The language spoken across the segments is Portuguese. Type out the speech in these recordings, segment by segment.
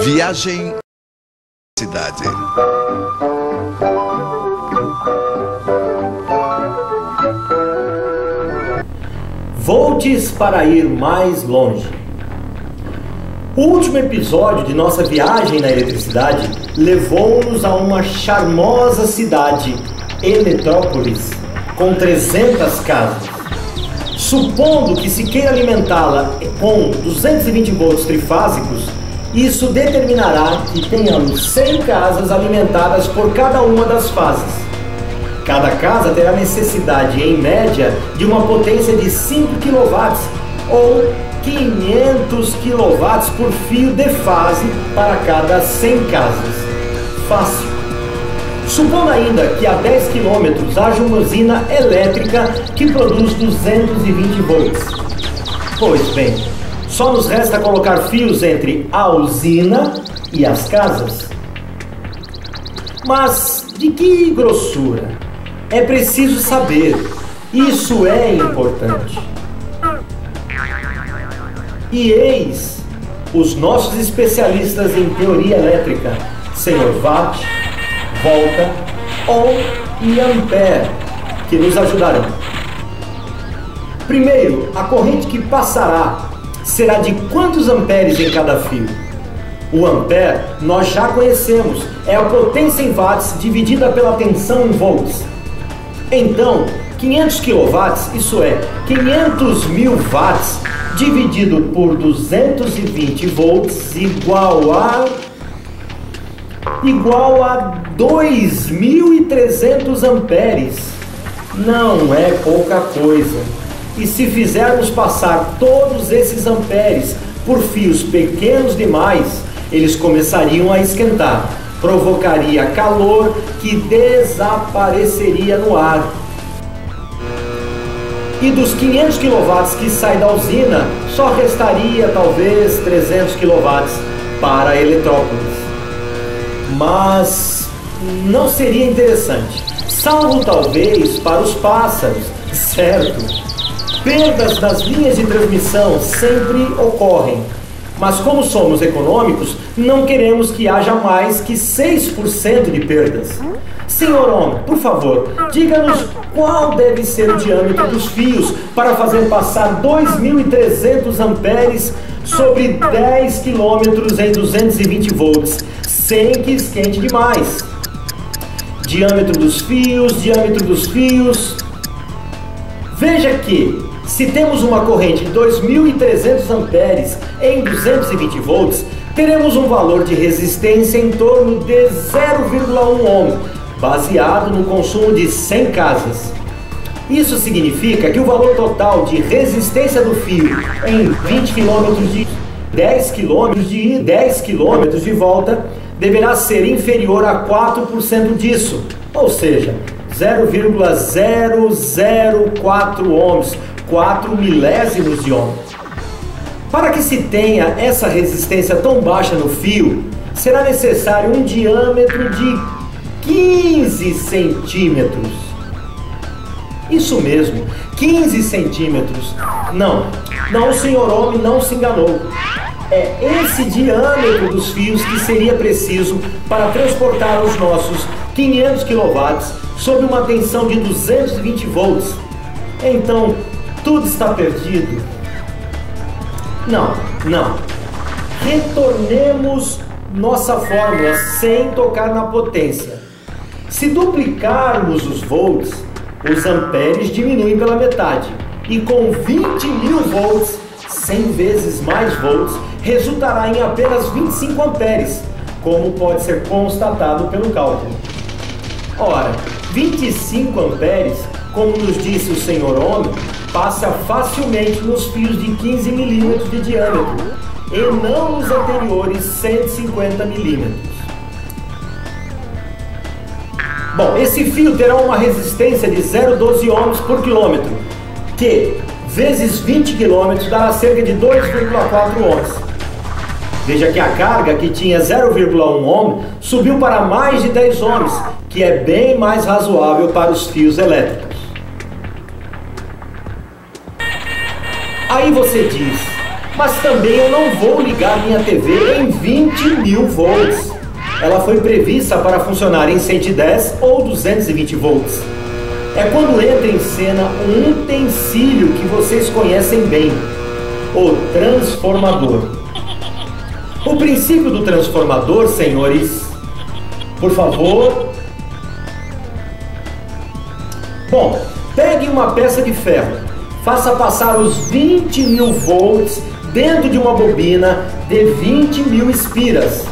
Viagem cidade. Voltes para ir mais longe. O último episódio de nossa viagem na eletricidade levou-nos a uma charmosa cidade, Eletrópolis, com 300 casas. Supondo que se queira alimentá-la com 220 volts trifásicos, isso determinará que tenhamos 100 casas alimentadas por cada uma das fases. Cada casa terá necessidade, em média, de uma potência de 5 kW ou 500 kW por fio de fase para cada 100 casas. Fácil. Supondo ainda que a 10 km haja uma usina elétrica que produz 220 volts. Pois bem, só nos resta colocar fios entre a usina e as casas. Mas de que grossura? É preciso saber. Isso é importante. E eis os nossos especialistas em teoria elétrica, Sr. Watt, Volta, Ohm e Ampere, que nos ajudarão. Primeiro, a corrente que passará será de quantos amperes em cada fio? O ampere nós já conhecemos, é a potência em watts dividida pela tensão em volts. Então, 500 kW, isso é, 500.000 watts dividido por 220 volts igual a 2.300 amperes. Não é pouca coisa. E se fizermos passar todos esses amperes por fios pequenos demais, eles começariam a esquentar, provocaria calor que desapareceria no ar. E dos 500 kW que sai da usina, só restaria talvez 300 kW para Eletrópolis. Mas não seria interessante, salvo talvez para os pássaros, certo? Perdas das linhas de transmissão sempre ocorrem, mas como somos econômicos, não queremos que haja mais que 6% de perdas. Senhor Ohm, por favor, diga-nos qual deve ser o diâmetro dos fios para fazer passar 2.300 amperes sobre 10 km em 220 volts, sem que esquente demais. Diâmetro dos fios. Veja que, se temos uma corrente de 2.300 amperes em 220 volts, teremos um valor de resistência em torno de 0,1 ohm, baseado no consumo de 100 casas. Isso significa que o valor total de resistência do fio em 20 km de 10 km de volta deverá ser inferior a 4% disso, ou seja, 0,004 ohms, 4 milésimos de ohm. Para que se tenha essa resistência tão baixa no fio, será necessário um diâmetro de 15 centímetros. Isso mesmo, 15 centímetros. Não, o Sr. Ohm não se enganou. É esse diâmetro dos fios que seria preciso para transportar os nossos 500 kW sob uma tensão de 220 volts. Então, tudo está perdido? Não. Retornemos nossa fórmula sem tocar na potência. Se duplicarmos os volts, os amperes diminuem pela metade. E com 20.000 volts, 100 vezes mais volts, resultará em apenas 25 amperes, como pode ser constatado pelo cálculo. Ora, 25 amperes, como nos disse o Sr. Ohm, passa facilmente nos fios de 15 milímetros de diâmetro, e não nos anteriores 150 milímetros. Bom, esse fio terá uma resistência de 0,12 ohms por quilômetro, que, vezes 20 km, dará cerca de 2,4 ohms. Veja que a carga, que tinha 0,1 ohm, subiu para mais de 10 ohms, que é bem mais razoável para os fios elétricos. Aí você diz, Mas também eu não vou ligar minha TV em 20.000 volts. Ela foi prevista para funcionar em 110 ou 220 volts. É quando entra em cena um utensílio que vocês conhecem bem, o transformador. O princípio do transformador, senhores, por favor. Bom, pegue uma peça de ferro, faça passar os 20.000 volts dentro de uma bobina de 20.000 espiras.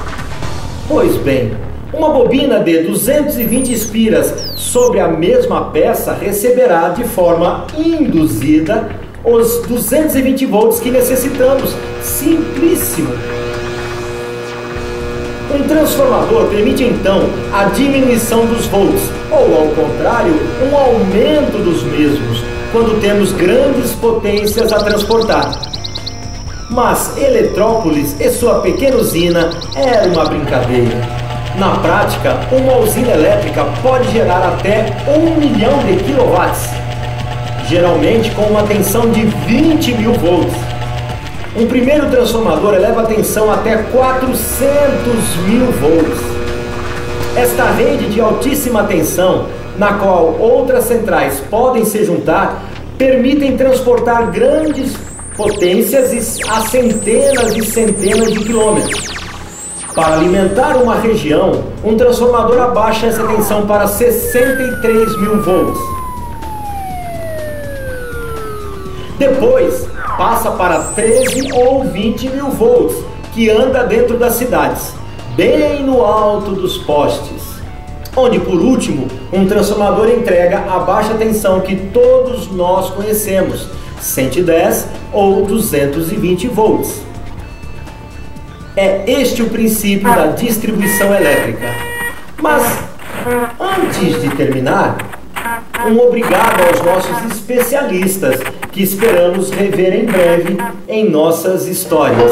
Pois bem, uma bobina de 220 espiras sobre a mesma peça receberá de forma induzida os 220 volts que necessitamos. Simplíssimo. Um transformador permite então a diminuição dos volts, ou ao contrário, um aumento dos mesmos, quando temos grandes potências a transportar. Mas Eletrópolis e sua pequena usina era uma brincadeira. Na prática, uma usina elétrica pode gerar até 1 milhão de quilowatts, geralmente com uma tensão de 20.000 volts. Um primeiro transformador eleva a tensão até 400.000 volts. Esta rede de altíssima tensão, na qual outras centrais podem se juntar, permitem transportar grandes potências a centenas e centenas de quilômetros. Para alimentar uma região, um transformador abaixa essa tensão para 63.000 volts. Depois, passa para 13 ou 20.000 volts, que anda dentro das cidades, bem no alto dos postes. Onde, por último, um transformador entrega a baixa tensão que todos nós conhecemos, 110 ou 220 volts. É este o princípio da distribuição elétrica. Mas, antes de terminar, um obrigado aos nossos especialistas, que esperamos rever em breve em nossas histórias.